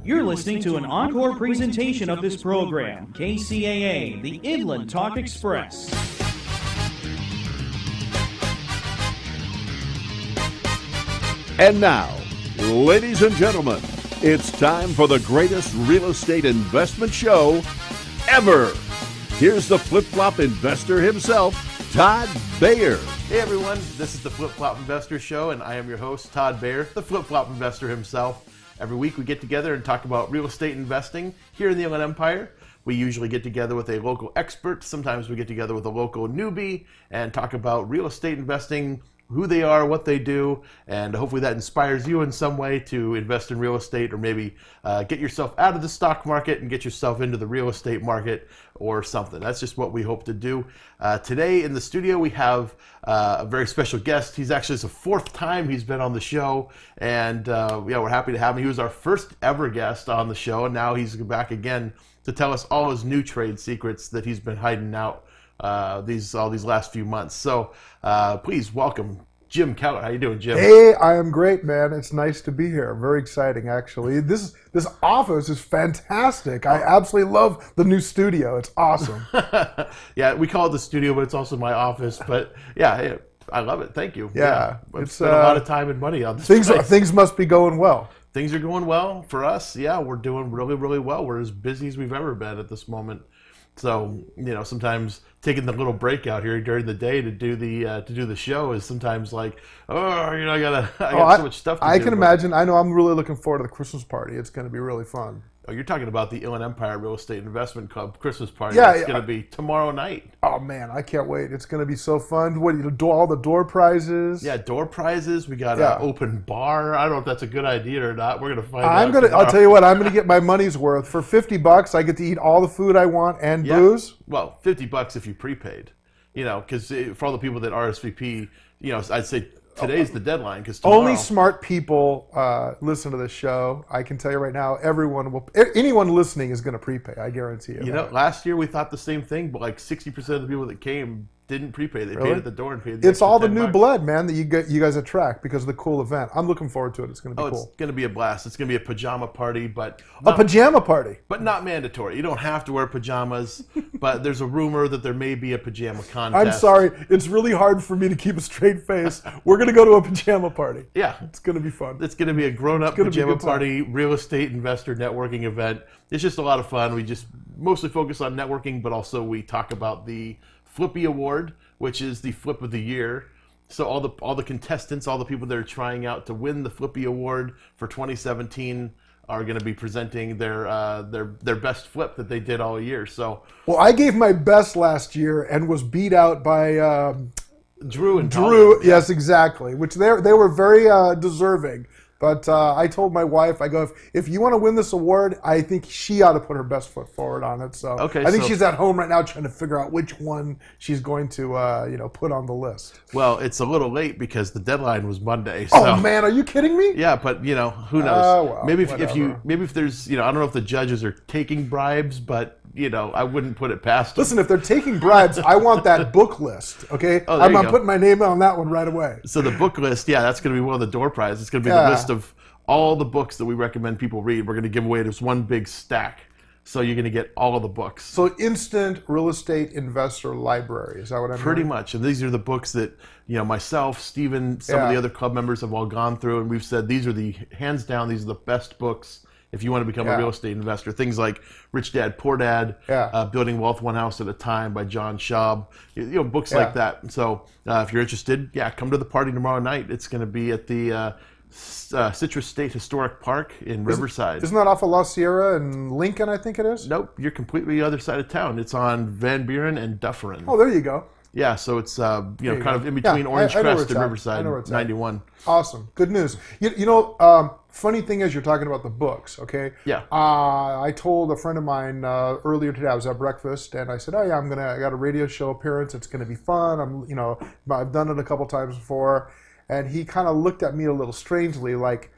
You're listening to an encore presentation of this program, KCAA, the Inland Talk Express. And now, ladies and gentlemen, it's time for the greatest real estate investment show ever. Here's the flip-flop investor himself, Todd Bayer. Hey everyone, this is the Flip-Flop Investor Show, and I am your host, Todd Bayer, the Flip-Flop Investor himself. Every week we get together and talk about real estate investing here in the Inland Empire. We usually get together with a local expert. Sometimes we get together with a local newbie and talk about real estate investing, who they are, what they do, and hopefully that inspires you in some way to invest in real estate, or maybe get yourself out of the stock market and get yourself into the real estate market or something. That's just what we hope to do. Today in the studio we have a very special guest. He's actually, it's the fourth time he's been on the show, and yeah, we're happy to have him. He was our first ever guest on the show, and now he's back again to tell us all his new trade secrets that he's been hiding out all these last few months. So please welcome Jim Keller. How you doing, Jim? Hey, I am great, man. It's nice to be here. Very exciting, actually. This office is fantastic. I absolutely love the new studio. It's awesome. Yeah, we call it the studio, but it's also my office. But yeah, I love it. Thank you. Yeah, I've spent a lot of time and money on this. Things must be going well. Things are going well for us. Yeah, we're doing really, really well. We're as busy as we've ever been at this moment. So, you know, sometimes taking the little break out here during the day to do the show is sometimes like, oh, you know, I got so much stuff to do. I can imagine. I know I'm really looking forward to the Christmas party. It's going to be really fun. Oh, you're talking about the Inland Empire Real Estate Investment Club Christmas party. Yeah, it's going to be tomorrow night. Oh man, I can't wait. It's going to be so fun. What, you do all the door prizes? Yeah, door prizes. We got an open bar. I don't know if that's a good idea or not. We're going to find out. I'll tell you what. I'm going to get my money's worth. For $50, I get to eat all the food I want and booze. Well, $50 if you prepaid. You know, because for all the people that RSVP, you know, I'd say today's the deadline, because only smart people listen to this show. I can tell you right now, anyone listening is going to prepay. I guarantee you. You know, last year we thought the same thing, but like 60% of the people that came didn't prepay. They paid at the door and paid. It's all the new blood, man, that you guys attract because of the cool event. I'm looking forward to it. It's going to be cool. It's going to be a blast. It's going to be a pajama party, but a pajama party, but not mandatory. You don't have to wear pajamas, but there's a rumor that there may be a pajama contest. I'm sorry, it's really hard for me to keep a straight face. We're going to go to a pajama party. Yeah, it's going to be fun. It's going to be a grown-up pajama party, real estate investor networking event. It's just a lot of fun. We just mostly focus on networking, but also we talk about the Flippy Award, which is the flip of the year. So all the contestants, all the people that are trying out to win the Flippy Award for 2017 are going to be presenting their best flip that they did all year. So, well, I gave my best last year and was beat out by Drew. Yes, exactly. Which they were very deserving. But I told my wife, I go, if you want to win this award, I think she ought to put her best foot forward on it. So I think she's at home right now trying to figure out which one she's going to put on the list. Well, it's a little late because the deadline was Monday. So. Oh man, are you kidding me? Yeah, but you know, who knows? Well, maybe if there's, you know, I don't know if the judges are taking bribes, but you know, I wouldn't put it past them. Listen, if they're taking bribes, I want that book list, okay? I'm putting my name on that one right away. So the book list, yeah, that's going to be one of the door prizes. It's going to be the list of all the books that we recommend people read. We're going to give away this one big stack. So you're going to get all of the books. So instant real estate investor library, is that what I'm Pretty much. And these are the books that, you know, myself, Steven, some of the other club members have all gone through, and we've said these are hands down, these are the best books if you want to become a real estate investor. Things like Rich Dad, Poor Dad, Building Wealth One House at a Time by John Schaub, you know, books like that. So if you're interested, come to the party tomorrow night. It's going to be at the Citrus State Historic Park in Riverside. Isn't that off of La Sierra and Lincoln, I think it is? Nope, you're completely the other side of town. It's on Van Buren and Dufferin. Oh, there you go. Yeah, so it's kind of in between Orange Crest and Riverside, 91. Awesome, good news. You know, funny thing is, you're talking about the books, okay? Yeah. I told a friend of mine earlier today. I was at breakfast, and I said, "Oh yeah, I got a radio show appearance. It's going to be fun. I've done it a couple times before." And he kind of looked at me a little strangely, like,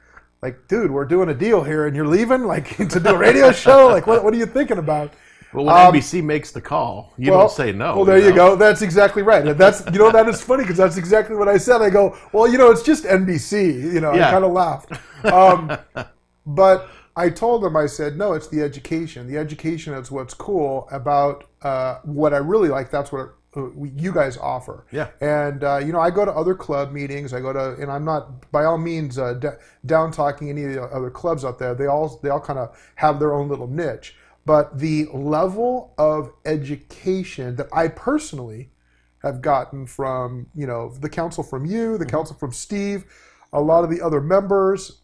dude, we're doing a deal here, and you're leaving, like, to do a radio show? Like, what are you thinking about? Well, when NBC makes the call, you don't say no. Well, there you go. That's exactly right. That's, you know, that is funny because that's exactly what I said. I go, well, you know, it's just NBC. You know, I kind of laughed. But I told them, I said, no, it's the education. The education is what's cool about what I really like. That's what you guys offer. Yeah. And, I go to other club meetings. And I'm not by all means down talking any of the other clubs out there. They all kind of have their own little niche. But the level of education that I personally have gotten from, the council from you, the council from Steve, a lot of the other members,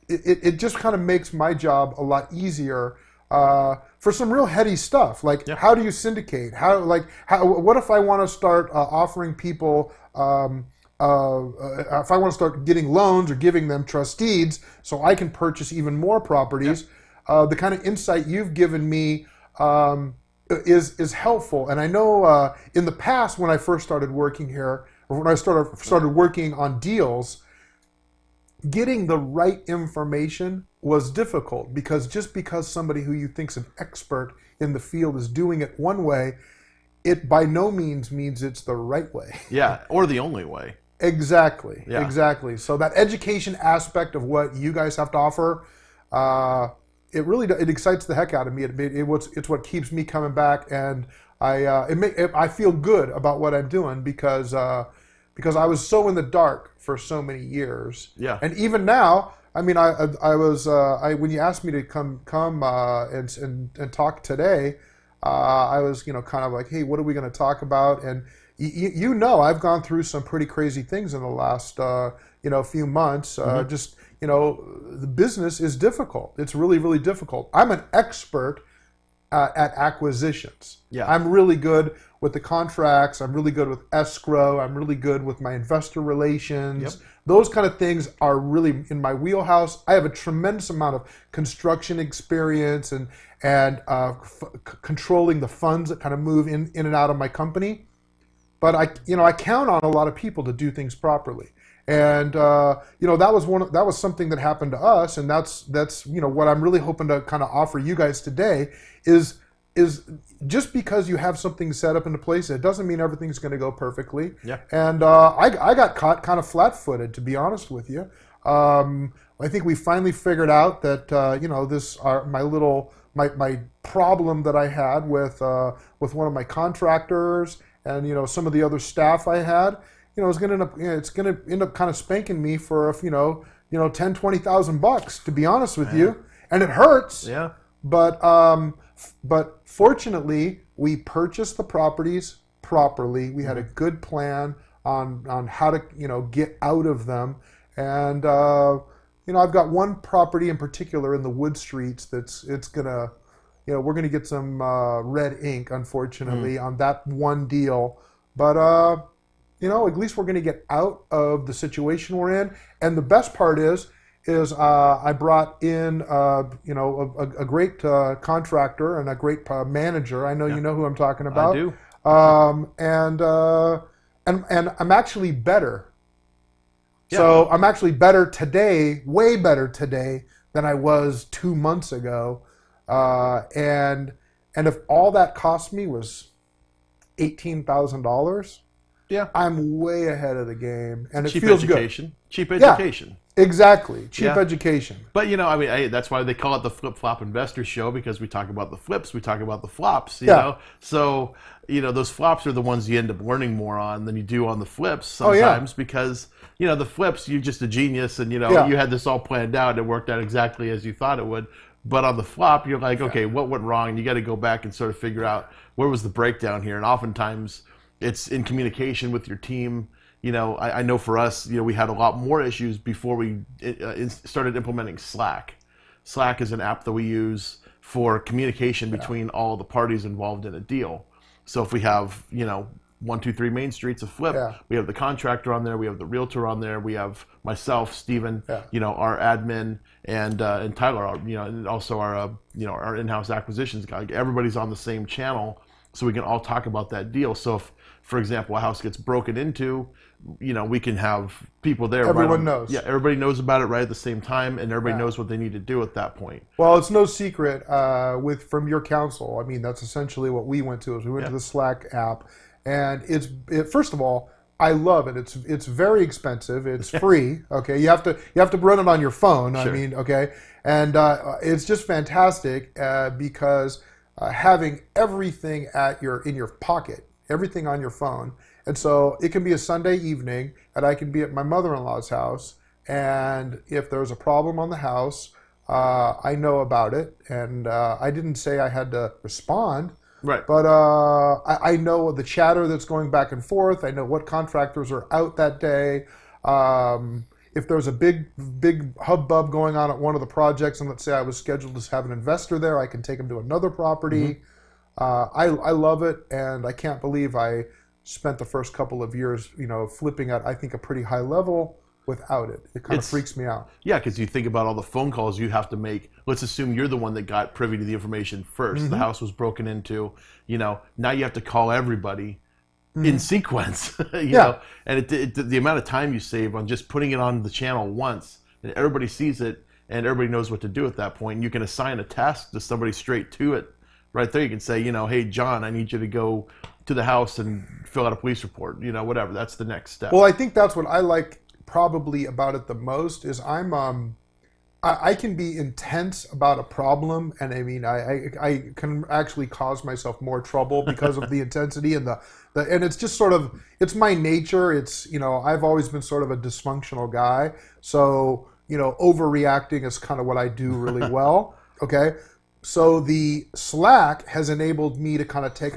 it just kind of makes my job a lot easier for some real heady stuff. Like, how do you syndicate? What if I want to start offering people, if I want to start getting loans or giving them trust deeds so I can purchase even more properties? The kind of insight you've given me is helpful. And I know in the past when I first started working here, or when I started working on deals, getting the right information was difficult, because just because somebody who you think's an expert in the field is doing it one way, it by no means means it's the right way. Yeah, or the only way. Exactly. Yeah. Exactly. So that education aspect of what you guys have to offer, it excites the heck out of me. It's what keeps me coming back, and I feel good about what I'm doing because I was so in the dark for so many years. Yeah. And even now, I mean, when you asked me to come and talk today, I was kind of like, hey, what are we going to talk about? And I've gone through some pretty crazy things in the last few months. Just the business is difficult. It's really, really difficult. I'm an expert at acquisitions. Yeah. I'm really good with the contracts. I'm really good with escrow. I'm really good with my investor relations. Yep. Those kind of things are really in my wheelhouse. I have a tremendous amount of construction experience and controlling the funds that kind of move in and out of my company. But I count on a lot of people to do things properly. And that was something that happened to us, and that's what I'm really hoping to kind of offer you guys today is just because you have something set up into place, it doesn't mean everything's going to go perfectly. Yeah. And I got caught kind of flat-footed, to be honest with you. I think we finally figured out that my problem that I had with one of my contractors and some of the other staff I had. It's going to end up kind of spanking me for $10,000-$20,000, to be honest with you, and it hurts. Yeah. But fortunately, we purchased the properties properly. We had a good plan on how to get out of them, and I've got one property in particular in the Wood Streets we're gonna get some red ink, unfortunately, on that one deal, but. At least we're going to get out of the situation we're in. And the best part is I brought in, a great contractor and a great manager. I know you know who I'm talking about. I do. And I'm actually better. Yeah. So I'm actually better today, way better today than I was 2 months ago. And if all that cost me was $18,000. Yeah, I'm way ahead of the game, and it cheap feels education. good. Cheap education. Yeah, exactly. Cheap education. But that's why they call it the Flip Flop Investor Show, because we talk about the flips, we talk about the flops. You know, so those flops are the ones you end up learning more on than you do on the flips sometimes, because the flips, you're just a genius, and you had this all planned out, and it worked out exactly as you thought it would. But on the flop, you're like, okay, what went wrong? And you got to go back and sort of figure out where was the breakdown here, and oftentimes it's in communication with your team. I know for us, we had a lot more issues before we started implementing Slack. Slack is an app that we use for communication between all the parties involved in a deal. So if we have, 1, 2, 3 Main Streets of flip, we have the contractor on there, we have the realtor on there, we have myself, Steven, our admin, and Tyler, and also our in-house acquisitions guy. Everybody's on the same channel, so we can all talk about that deal. So if, for example, a house gets broken into, we can have people there. Everyone knows. Yeah, everybody knows about it right at the same time, and everybody knows what they need to do at that point. Well, it's no secret from your counsel. I mean, that's essentially what we went to. We went to the Slack app, and first of all, I love it. It's very expensive. It's free. Okay, you have to run it on your phone. Sure. I mean, okay, And it's just fantastic because having everything in your pocket, everything on your phone. And so it can be a Sunday evening, and I can be at my mother-in-law's house, and if there's a problem on the house, I know about it, and I didn't say I had to respond. Right. But I know the chatter that's going back and forth. I know what contractors are out that day. If there's a big hubbub going on at one of the projects, and let's say I was scheduled to have an investor there, I can take them to another property. I love it, and I can't believe I spent the first couple of years, flipping at, I think, a pretty high level without it. It kind of freaks me out. Yeah, because you think about all the phone calls you have to make. Let's assume you're the one that got privy to the information first. The house was broken into. Now you have to call everybody in sequence. You know, and the amount of time you save on just putting it on the channel once, and everybody sees it, and everybody knows what to do at that point. And you can assign a task to somebody straight to it. Right there, you can say, hey, John, I need you to go to the house and fill out a police report. Whatever. That's the next step. Well, I think that's what I like probably about it the most is I can be intense about a problem, and I mean I can actually cause myself more trouble because of the intensity and and it's just sort of, it's my nature. It's I've always been sort of a dysfunctional guy, so overreacting is kind of what I do really well. Okay. So the Slack has enabled me to kind of take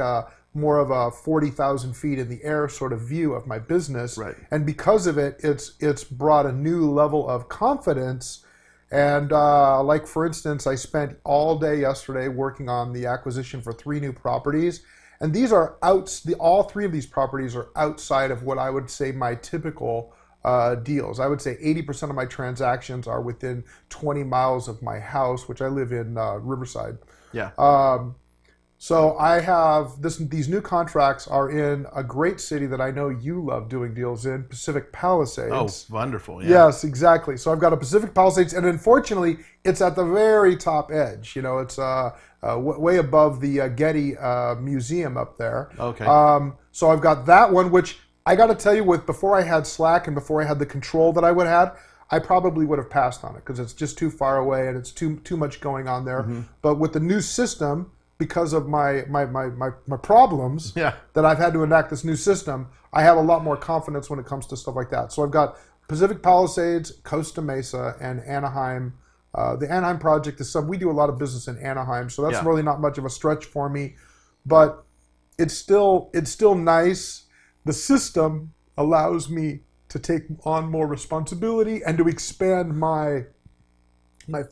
more of a 40,000 feet in the air sort of view of my business. Right. And because of it, it's brought a new level of confidence. And like, for instance, I spent all day yesterday working on the acquisition for 3 new properties. And these are all 3 of these properties are outside of what I would say my typical deals. I would say 80% of my transactions are within 20 miles of my house, which I live in Riverside. Yeah. So I have these new contracts are in a great city that I know you love doing deals in, Pacific Palisades. Oh, wonderful. Yeah. Yes, exactly. So I've got a Pacific Palisades, and unfortunately, it's at the very top edge. It's way above the Getty Museum up there. Okay. So I've got that one, which I got to tell you, before I had Slack and before I had the control that I would have, I probably would have passed on it because it's just too far away and it's too much going on there. But with the new system, because of my problems that I've had to enact this new system, I have a lot more confidence when it comes to stuff like that. So I've got Pacific Palisades, Costa Mesa, and Anaheim. The Anaheim project is we do a lot of business in Anaheim, so that's really not much of a stretch for me. But it's still nice. The system allows me to take on more responsibility and to expand my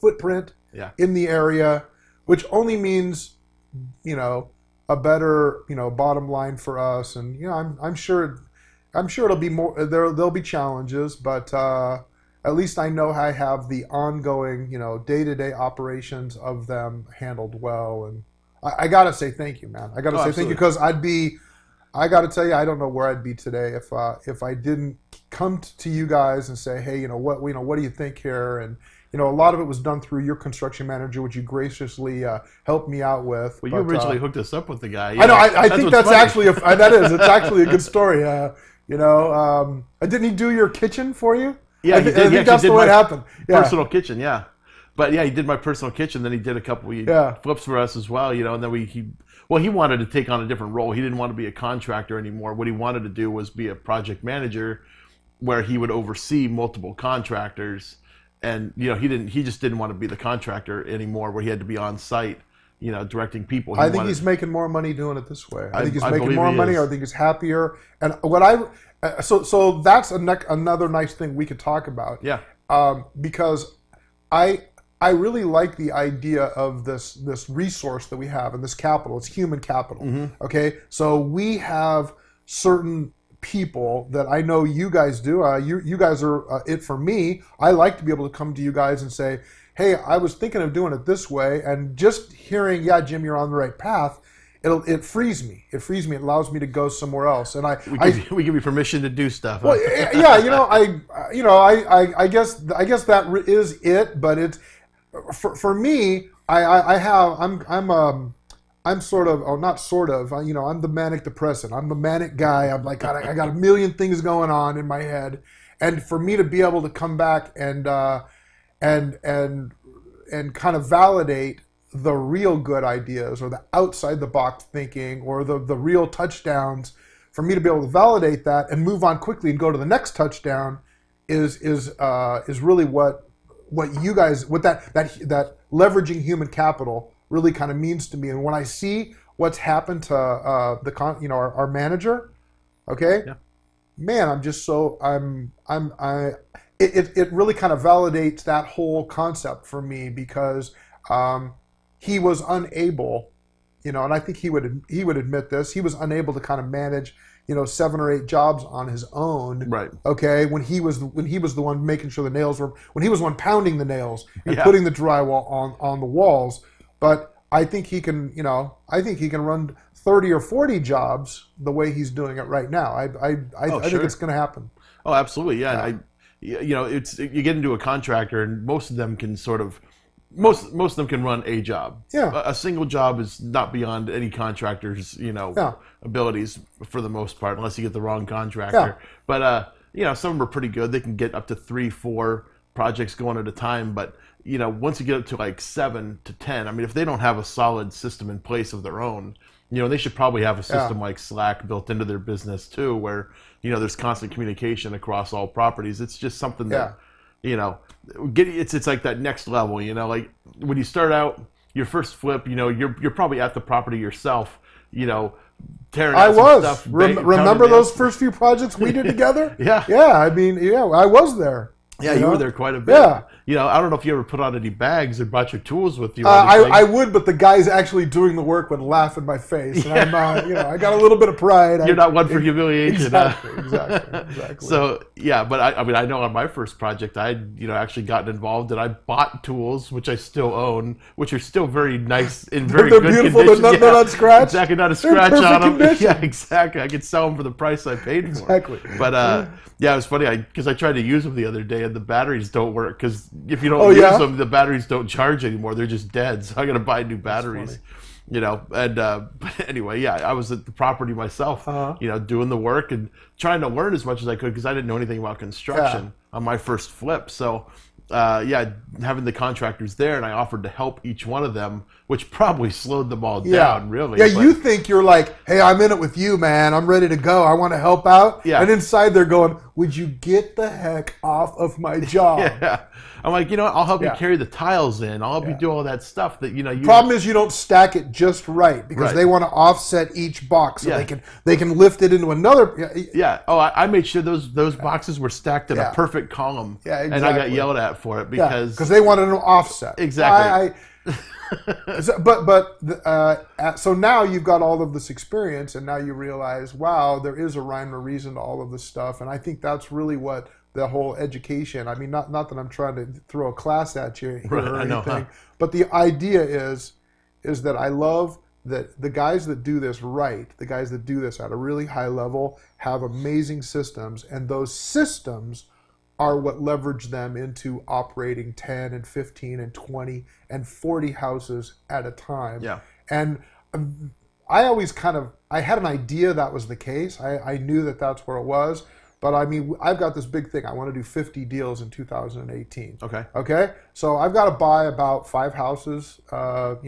footprint in the area, which only means a better bottom line for us. And I'm sure it'll be more. There'll be challenges, but at least I know I have the ongoing day-to-day operations of them handled well. And I gotta say thank you, man. I gotta say thank you, because I got to tell you, I don't know where I'd be today if I didn't come to you guys and say, hey, what do you think here? And a lot of it was done through your construction manager, which you graciously helped me out with. Well, you originally hooked us up with the guy. I know. I think that's actually it's actually a good story. Didn't he do your kitchen for you? Yeah, he did. I think that's the way it happened. Yeah. Personal kitchen, yeah. But yeah, he did my personal kitchen. Then he did a couple flips for us as well. And then he wanted to take on a different role. He didn't want to be a contractor anymore. What he wanted to do was be a project manager, where he would oversee multiple contractors. And he just didn't want to be the contractor anymore, where he had to be on site, directing people. I think he's making more money doing it this way. I think he's making more money. I think he's happier. And so that's another nice thing we could talk about. Yeah. Because I really like the idea of this resource that we have and this capital. It's human capital. Okay, so we have certain people that I know you guys do. You guys are it for me. I like to be able to come to you guys and say, hey, I was thinking of doing it this way, and just hearing, yeah, Jim, you're on the right path. It frees me. It frees me. It allows me to go somewhere else. And we give you permission to do stuff. Well, yeah, I guess that is it. But it's for me. I'm sort of, or not sort of, I'm the manic depressant. I'm the manic guy. I'm like, God, I got a million things going on in my head. And for me to be able to come back and and kind of validate the real good ideas or the outside the box thinking or the real touchdowns, for me to be able to validate that and move on quickly and go to the next touchdown is really what you guys, what that leveraging human capital really kind of means to me. And when I see what's happened to our manager, okay, Yeah. man, I'm just so it really kind of validates that whole concept for me, because he was unable, and I think he would admit this, he was unable to kind of manage 7 or 8 jobs on his own. Right. Okay. When he was the one making sure the nails were, when he was the one pounding the nails and Yeah. putting the drywall on the walls. But I think he can, run 30 or 40 jobs the way he's doing it right now. I think sure. it's going to happen. Oh, absolutely. Yeah. And you get into a contractor, and most of them can most of them can run a job. Yeah. A single job is not beyond any contractor's, abilities for the most part, unless you get the wrong contractor. Yeah. But, some of them are pretty good. They can get up to 3, 4 projects going at a time. But, once you get up to like 7 to 10, I mean, if they don't have a solid system in place of their own, they should probably have a system like Slack built into their business too, where, there's constant communication across all properties. It's just something that, it's like that next level, like when you start out your first flip, you're probably at the property yourself, tearing out some stuff. Remember those first few projects we did together? Yeah. Yeah. I mean, I was there. Yeah, you were there quite a bit. Yeah. I don't know if you ever put on any bags or brought your tools with you. I would, but the guys actually doing the work would laugh in my face. And I got a little bit of pride. You're not one for humiliation. Exactly. So, yeah, but I know on my first project, I actually gotten involved, and I bought tools, which I still own, which are still very nice and very They're good beautiful, condition. they're not scratched. Exactly, not a They're in scratch perfect on them. condition. Yeah, exactly. I could sell them for the price I paid for them. Exactly. But, yeah, it was funny because I tried to use them the other day, and the batteries don't work, because if you don't use them, the batteries don't charge anymore. They're just dead. So I got to buy new batteries. And but anyway, yeah, I was at the property myself, doing the work and trying to learn as much as I could, because I didn't know anything about construction on my first flip. So, having the contractors there, and I offered to help each one of them, which probably slowed them all down, really. Yeah, you think you're like, hey, I'm in it with you, man. I'm ready to go. I want to help out. Yeah. And inside they're going, would you get the heck off of my job? Yeah. I'm like, I'll help you carry the tiles in. I'll help you do all that stuff that, Problem is you don't stack it just right, because they want to offset each box so they can lift it into another. Yeah. Oh, I made sure those boxes were stacked in a perfect column. Yeah, exactly. And I got yelled at for it because they wanted an offset. Exactly. So now you've got all of this experience, and now you realize, wow, there is a rhyme or reason to all of this stuff. And I think that's really what the whole education, I mean, not that I'm trying to throw a class at you here or anything, but the idea is that I love that the guys that do this right, the guys that do this at a really high level, have amazing systems, and those systems are what leverage them into operating 10 and 15 and 20 and 40 houses at a time. Yeah. And I always I had an idea that was the case. I knew that that's where it was. But I mean, I've got this big thing. I want to do 50 deals in 2018. Okay. Okay. So I've got to buy about 5 houses. 5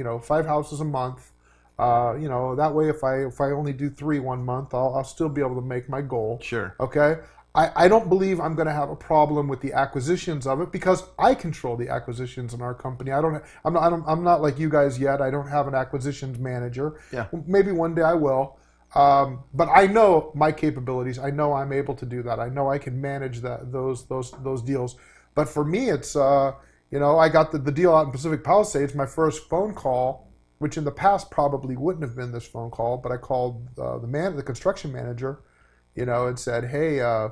houses a month. That way, if I only do 3 one month, I'll still be able to make my goal. Sure. Okay. I don't believe I'm going to have a problem with the acquisitions of it, because I control the acquisitions in our company. I'm not like you guys yet. I don't have an acquisitions manager. Yeah. Maybe one day I will. But I know my capabilities. I know I'm able to do that. I know I can manage those deals. But for me, it's I got the deal out in Pacific Palisades. My first phone call, which in the past probably wouldn't have been this phone call, but I called the construction manager, and said, hey,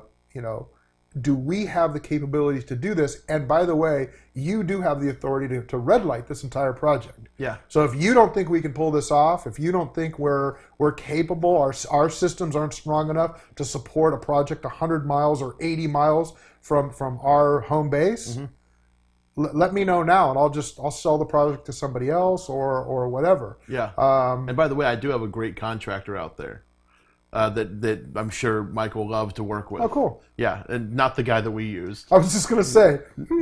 do we have the capabilities to do this? And by the way, you do have the authority to red light this entire project. Yeah. So if you don't think we can pull this off, if you don't think we're capable, our systems aren't strong enough to support a project 100 miles or 80 miles from our home base, let me know now, and I'll sell the project to somebody else or whatever. Yeah. And by the way, I do have a great contractor out there. that I'm sure Mike will love to work with. Oh, cool. Yeah, and not the guy that we used. I was just going to say,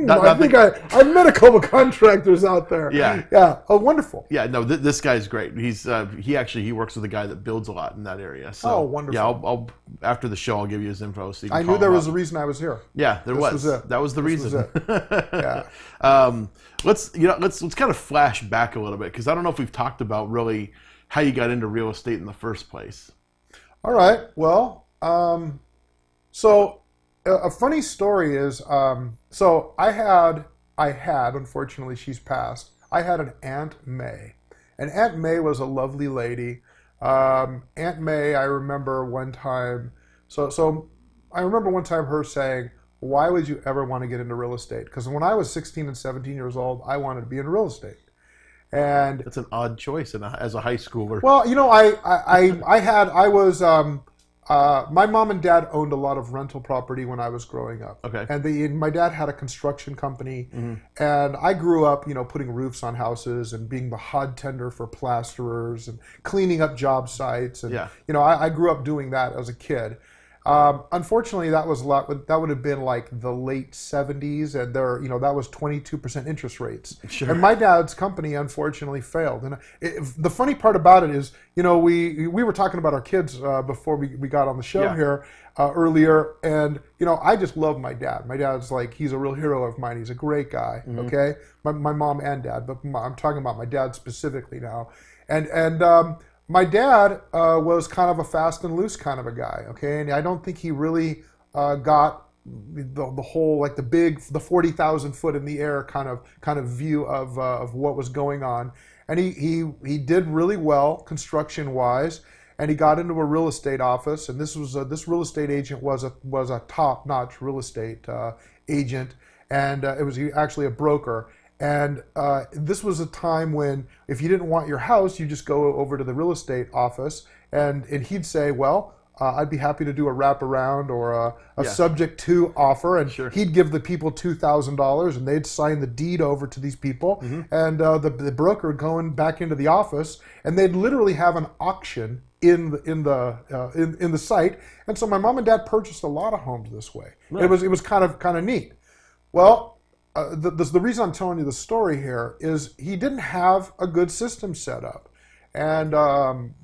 I think I've met a couple contractors out there. Yeah. Yeah. Oh, wonderful. Yeah, no, this guy's great. He works with a guy that builds a lot in that area. So, oh, wonderful. Yeah, I'll after the show I'll give you his info. So you can I call knew there him was up. a reason I was here. Yeah, there was. That was the reason. Was it. Yeah. Let's kind of flash back a little bit because I don't know if we've talked about really how you got into real estate in the first place. All right. Well, so a funny story is, so I had, unfortunately she's passed, I had an Aunt May. And Aunt May was a lovely lady. Aunt May, I remember one time, so I remember one time her saying, why would you ever want to get into real estate? Because when I was 16 and 17 years old, I wanted to be in real estate. And it's an odd choice as a high schooler. Well, you know, my mom and dad owned a lot of rental property when I was growing up. Okay. And my dad had a construction company, and I grew up, you know, putting roofs on houses and being the hod tender for plasterers and cleaning up job sites. And, you know, I grew up doing that as a kid. Unfortunately, that would have been like the late 70s, and that was 22% interest rates. Sure. And my dad's company unfortunately failed. And the funny part about it is, you know, we were talking about our kids before we got on the show here earlier, and you know, I just love my dad. My dad's like, he's a real hero of mine. He's a great guy. Okay, my mom and dad, but I'm talking about my dad specifically now, and. My dad was kind of a fast and loose kind of a guy, okay? And I don't think he really got the whole, like the 40,000 foot in the air kind of view of what was going on. And he did really well construction-wise, and he got into a real estate office. And this real estate agent was a top-notch real estate agent, and it was actually a broker. And this was a time when if you didn't want your house, you just go over to the real estate office, and he'd say, well, I'd be happy to do a wraparound or a subject to offer. And he'd give the people $2,000, and they'd sign the deed over to these people. And the broker would go back into the office, and they'd literally have an auction in the site. And so my mom and dad purchased a lot of homes this way. Right. It was kind of neat. Well, the reason I'm telling you the story here is he didn't have a good system set up, and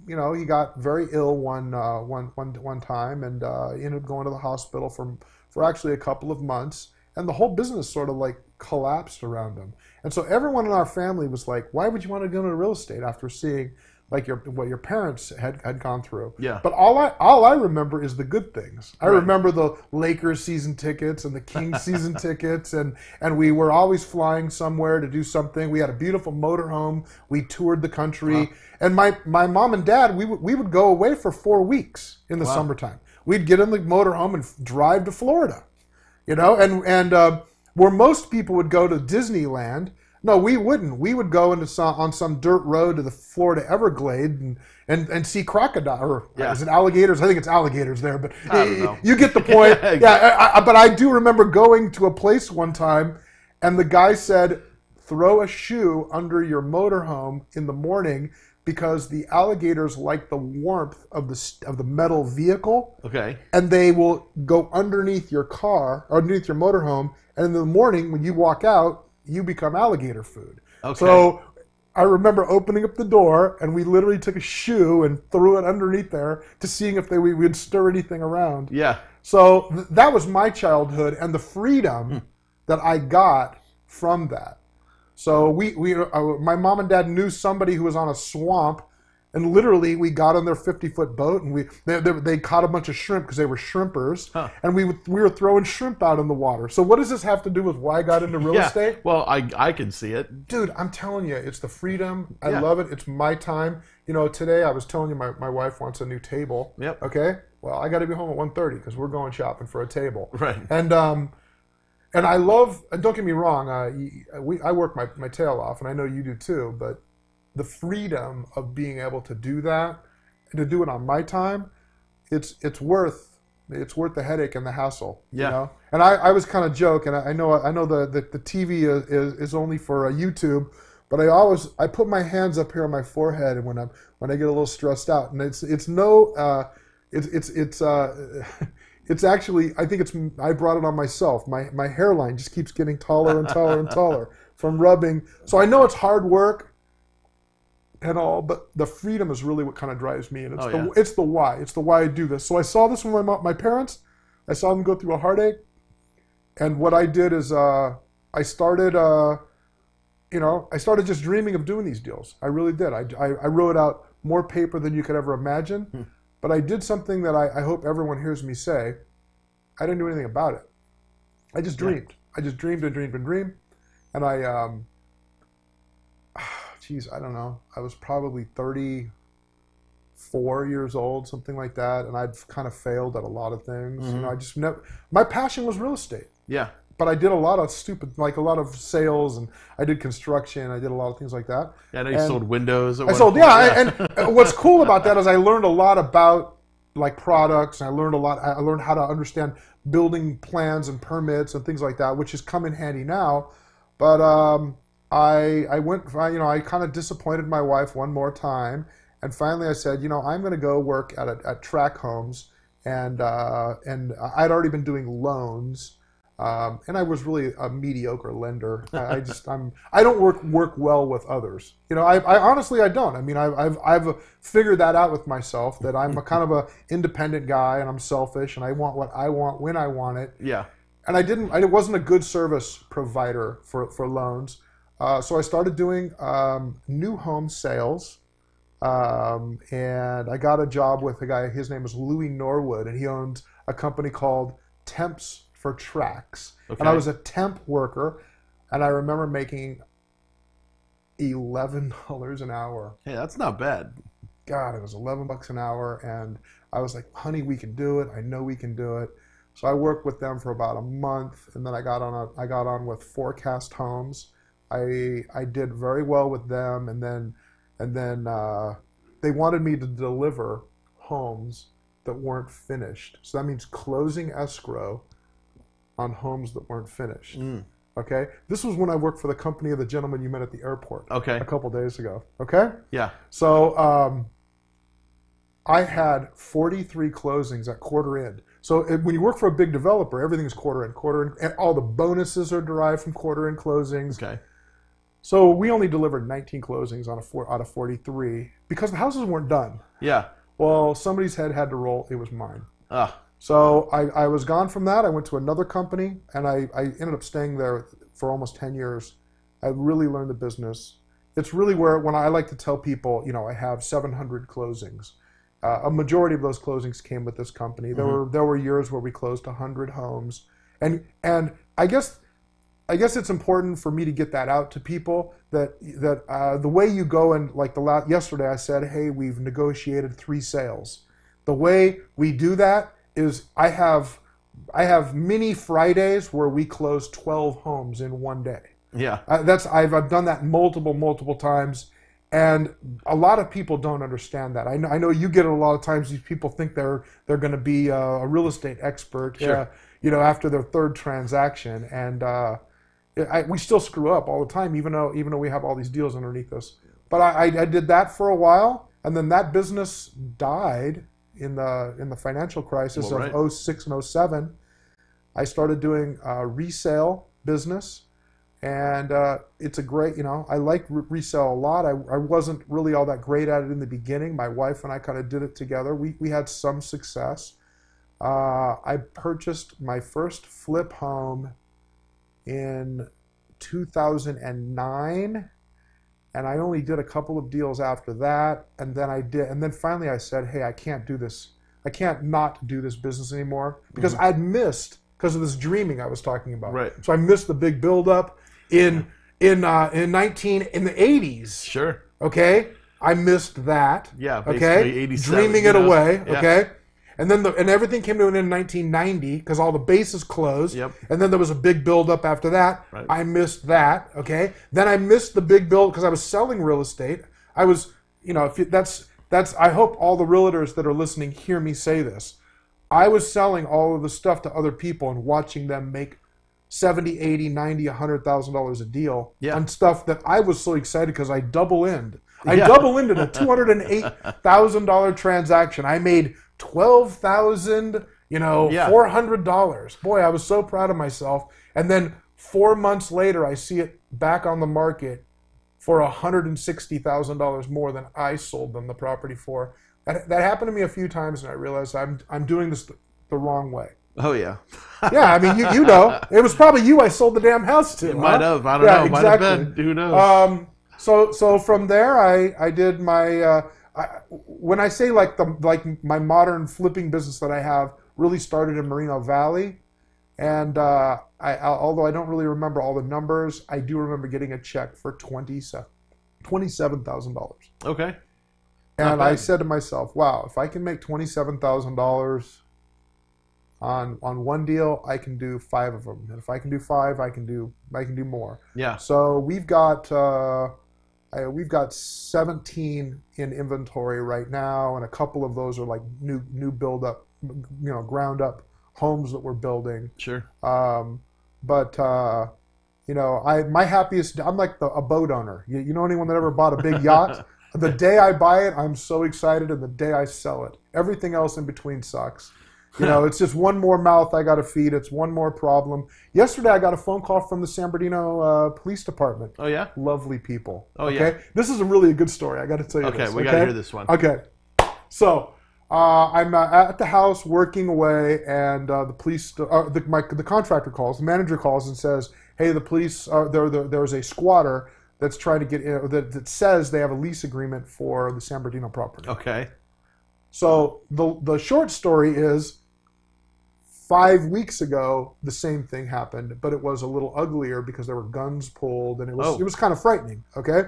you know, he got very ill one time, and ended up going to the hospital for actually a couple of months, and the whole business sort of like collapsed around him. And so everyone in our family was like, why would you want to go into real estate after seeing like what your parents had gone through? Yeah. But all I remember is the good things. I remember the Lakers season tickets and the Kings season tickets, and we were always flying somewhere to do something. We had a beautiful motorhome. We toured the country, and my mom and dad, we would go away for 4 weeks in the summertime. We'd get in the motorhome and drive to Florida, you know, and where most people would go to Disneyland. No, we wouldn't. We would go on some dirt road to the Florida Everglades and see crocodile, or is it alligators? I think it's alligators there, but I don't know. You get the point. But I do remember going to a place one time, and the guy said, throw a shoe under your motorhome in the morning because the alligators like the warmth of the metal vehicle. Okay. And they will go underneath your car, or underneath your motorhome, and in the morning when you walk out, you become alligator food. Okay. So I remember opening up the door, and we literally took a shoe and threw it underneath there to seeing if we would stir anything around. Yeah. So that was my childhood and the freedom that I got from that. So my mom and dad knew somebody who was on a swamp, and literally we got on their 50-foot boat, and they caught a bunch of shrimp because they were shrimpers, and we were throwing shrimp out in the water. So what does this have to do with why I got into real estate? Well, I can see it. Dude, I'm telling you, it's the freedom. I love it. It's my time. You know, today I was telling you my wife wants a new table. Yep. Okay? Well, I got to be home at 1:30 because we're going shopping for a table. Right. And I love, and don't get me wrong, I work my tail off, and I know you do too, but the freedom of being able to do that and to do it on my time, it's worth the headache and the hassle. Yeah. You know? And I was kind of joking. I know the TV is only for YouTube, but I put my hands up here on my forehead, and when I get a little stressed out, and it's no it's actually, I think I brought it on myself. My hairline just keeps getting taller and taller and taller from rubbing. So I know it's hard work and all, but the freedom is really what kind of drives me. And it's the why. It's the why I do this. So I saw this with my parents. I saw them go through a heartache. And what I did is I started just dreaming of doing these deals. I really did. I wrote out more paper than you could ever imagine. But I did something that I hope everyone hears me say. I didn't do anything about it. I just dreamed. I just dreamed and dreamed and dreamed. And I don't know. I was probably 34 years old, something like that. And I'd kind of failed at a lot of things. You know, I just never. My passion was real estate. Yeah. But I did a lot of a lot of sales, and I did construction. I did a lot of things like that. Yeah, I know you sold windows. I sold, and what's cool about that is I learned a lot about like products, and I learned a lot. I learned how to understand building plans and permits and things like that, which has come in handy now. But I kind of disappointed my wife one more time, and finally I said, I'm going to go work at Track Homes, and I'd already been doing loans. And I was really a mediocre lender. I don't work well with others. I honestly, I don't. I mean, I've figured that out with myself, that I'm a kind of a independent guy, and I'm selfish, and I want what I want when I want it. Yeah. And I wasn't a good service provider for loans. So I started doing new home sales. And I got a job with a guy, his name is Louis Norwood, and he owned a company called Temps for Tracks. Okay. And I was a temp worker, and I remember making $11 an hour. Hey, that's not bad. God, it was $11 an hour, and I was like, honey, we can do it. I know we can do it. So I worked with them for about a month, and then I got on with Forecast Homes. I did very well with them, and then they wanted me to deliver homes that weren't finished. So that means closing escrow on homes that weren't finished. Okay? This was when I worked for the company of the gentleman you met at the airport. Okay. A couple days ago. Okay? Yeah. So I had 43 closings at quarter end. So when you work for a big developer, everything is quarter end, and all the bonuses are derived from quarter end closings. Okay. So we only delivered 19 closings out of 43 because the houses weren't done. Yeah. Well, somebody's head had to roll. It was mine. So I was gone from that. I went to another company, and I ended up staying there for almost 10 years. I really learned the business. It's really when I like to tell people, I have 700 closings. A majority of those closings came with this company. There were years where we closed 100 homes, and I guess it's important for me to get that out to people that the way you go, and like yesterday I said, hey, we've negotiated 3 sales. The way we do that is I have mini Fridays where we close 12 homes in one day. Yeah, I've done that multiple times, and a lot of people don't understand that. I know you get it a lot of times. These people think they're going to be a real estate expert, sure. After their 3rd transaction, and we still screw up all the time, even though we have all these deals underneath us. But I did that for a while, and then that business died in the financial crisis of 06 and 07. I started doing resale business, and it's a great, I like resale a lot. I wasn't really all that great at it in the beginning. My wife and I kind of did it together. We had some success. I purchased my first flip home in 2009, and I only did a couple of deals after that, and then finally I said, hey, I can't do this. I can't not do this business anymore, because I'd missed, because of this dreaming I was talking about. Right. So I missed the big buildup in the 80s. Sure. Okay. I missed that. Yeah. Okay. 87, dreaming it away. Yeah. Okay. And then everything came to an end in 1990 because all the bases closed. Yep. And then there was a big buildup after that. Right. I missed that. Okay. Then I missed the big build because I was selling real estate. I was, that's. I hope all the realtors that are listening hear me say this. I was selling all of the stuff to other people and watching them make $70,000, $80,000, $90,000, $100,000 a deal on stuff that I was so excited because I double-end. I double-ended a $208,000 transaction. I made $12,400. Boy, I was so proud of myself. And then 4 months later, I see it back on the market for $160,000 more than I sold them the property for. That happened to me a few times, and I realized I'm doing this the wrong way. Oh, yeah. Yeah, I mean, you know. It was probably you I sold the damn house to. It might have. I don't know. Exactly. Might have been. Who knows? So from there, I did my... when I say like my modern flipping business that I have really started in Moreno Valley, and although I don't really remember all the numbers, I do remember getting a check for $27,000. Okay. And I said to myself, wow, if I can make $27,000 on one deal, I can do 5 of them. And if I can do 5, I can do more. Yeah. So we've got 17 in inventory right now, and a couple of those are like new build up, ground up homes that we're building. Sure. My happiest, I'm like a boat owner. You know anyone that ever bought a big yacht? The day I buy it, I'm so excited, and the day I sell it, everything else in between sucks. It's just one more mouth I got to feed. It's one more problem. Yesterday, I got a phone call from the San Bernardino Police Department. Oh, yeah? Lovely people. Oh, okay? yeah. This is a really good story. I got to tell you this. Okay, we got to hear this one. Okay. So, I'm at the house working away, and the police, the contractor calls, the manager calls and says, hey, the police, there's a squatter that's trying to get in, that says they have a lease agreement for the San Bernardino property. Okay. So the short story is 5 weeks ago, the same thing happened, but it was a little uglier because there were guns pulled, and it was kind of frightening. Okay,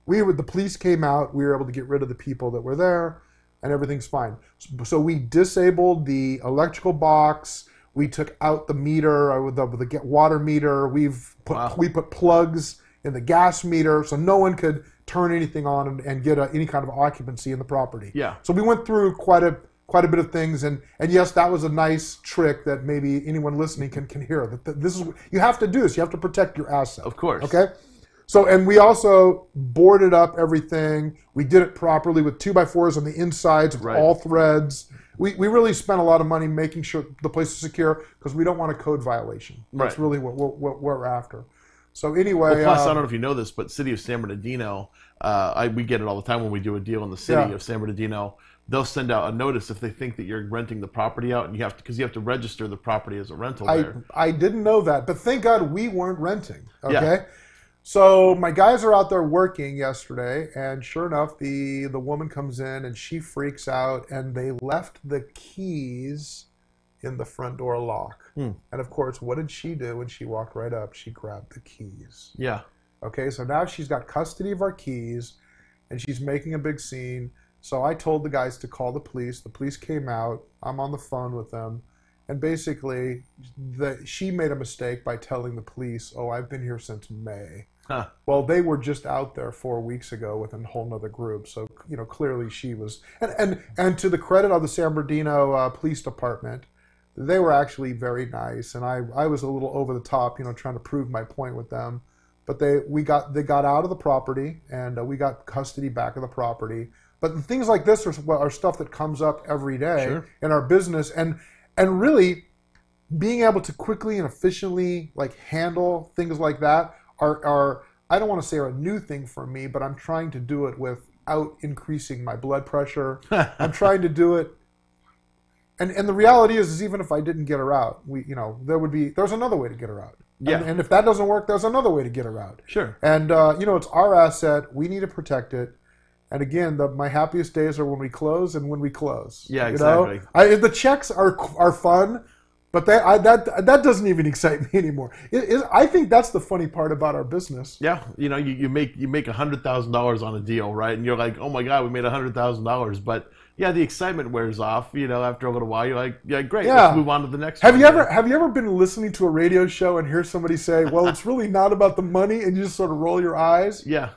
the police came out. We were able to get rid of the people that were there, and everything's fine. So we disabled the electrical box. We took out the meter, the water meter. We put plugs in the gas meter, so no one could turn anything on and get any kind of occupancy in the property. Yeah. So we went through quite a bit of things, and yes, that was a nice trick that maybe anyone listening can hear. That this is you have to do this. You have to protect your asset. Of course. Okay. So, and we also boarded up everything. We did it properly with 2x4s on the insides, with all threads. We really spent a lot of money making sure the place is secure because we don't want a code violation. That's really what we're after. So anyway, plus I don't know if you know this, but City of San Bernardino, we get it all the time when we do a deal in the city of San Bernardino. They'll send out a notice if they think that you're renting the property out, and because you have to register the property as a rental. I didn't know that, but thank God we weren't renting. Okay, yeah. So my guys are out there working yesterday, and sure enough, the woman comes in and she freaks out, and they left the keys in the front door lock. And of course, what did she do when she walked right up? She grabbed the keys. Yeah. Okay, so now she's got custody of our keys, and she's making a big scene. So I told the guys to call the police. The police came out. I'm on the phone with them. And basically, she made a mistake by telling the police, oh, I've been here since May. Huh. Well, they were just out there 4 weeks ago with a whole nother group. So, clearly she was... And to the credit of the San Bernardino Police Department, they were actually very nice. And I was a little over the top, trying to prove my point with them. But they got out of the property, and we got custody back of the property. But things like this are stuff that comes up every day in our business, and really being able to quickly and efficiently handle things like that are I don't want to say are a new thing for me, but I'm trying to do it without increasing my blood pressure. I'm trying to do it, and the reality is even if I didn't get her out, there's another way to get her out. Yeah. And if that doesn't work, there's another way to get her out. Sure. And it's our asset. We need to protect it. And again, my happiest days are when we close and when we close. Yeah, exactly. The checks are fun, but that doesn't even excite me anymore. I think that's the funny part about our business. Yeah, you make $100,000 on a deal, right? And you're like, oh my God, we made $100,000. But yeah, the excitement wears off. After a little while, you're like, yeah, great. Yeah. Let's move on to the next. Have you ever been listening to a radio show and hear somebody say, well, it's really not about the money, and you just sort of roll your eyes? Yeah.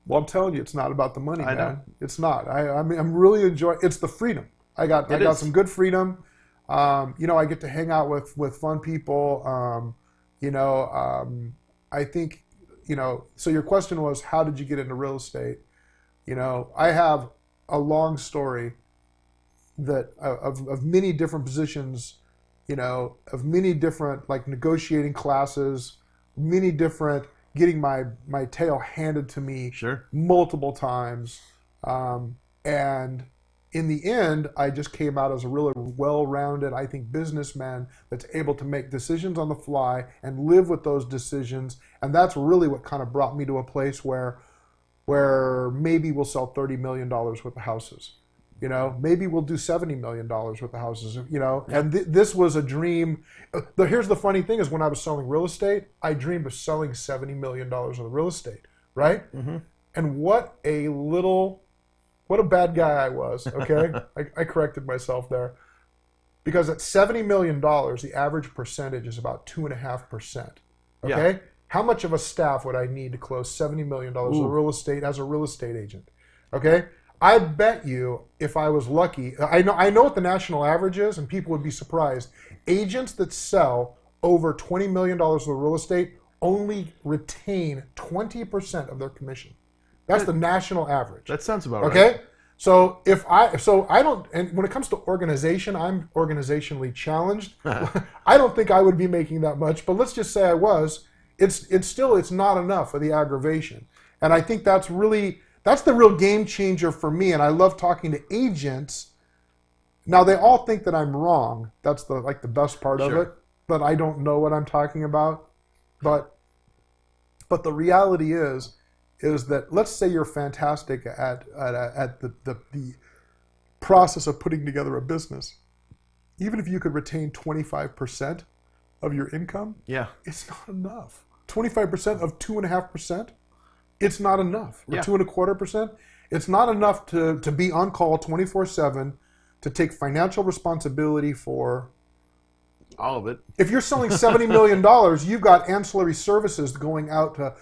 Well, I'm telling you, it's not about the money, man. know. It's not. I'm really enjoying. It's the freedom. I got some good freedom. I get to hang out with fun people. I think, so your question was, how did you get into real estate? I have a long story that of many different positions, of many different like negotiating classes, many different getting my tail handed to me multiple times. And in the end, I just came out as a really well-rounded, I think, businessman that's able to make decisions on the fly and live with those decisions. And that's really what kind of brought me to a place where maybe we'll sell $30 million worth of houses. Maybe we'll do $70 million worth of houses, and this was a dream. Here's the funny thing is when I was selling real estate, I dreamed of selling $70 million worth of real estate, right? Mm-hmm. And what a bad guy I was, okay? I corrected myself there. Because at $70 million, the average percentage is about 2.5%, okay? Yeah. How much of a staff would I need to close $70 million of real estate as a real estate agent, okay? I bet you if I was lucky, I know what the national average is, and people would be surprised. Agents that sell over $20 million of real estate only retain 20% of their commission. That's the national average. That sounds about right. Okay? So I don't, and when it comes to organization, I'm organizationally challenged. I don't think I would be making that much, but let's just say I was. It's not enough for the aggravation. And I think that's the real game changer for me. And I love talking to agents. Now they all think that I'm wrong. That's the best part of it. But I don't know what I'm talking about. But the reality is that let's say you're fantastic at the process of putting together a business. Even if you could retain 25% of your income, it's not enough. 25% of 2.5%, it's not enough. Or 2.25%, it's not enough to be on call 24/7, to take financial responsibility for all of it. If you're selling $70 million, you've got ancillary services going out to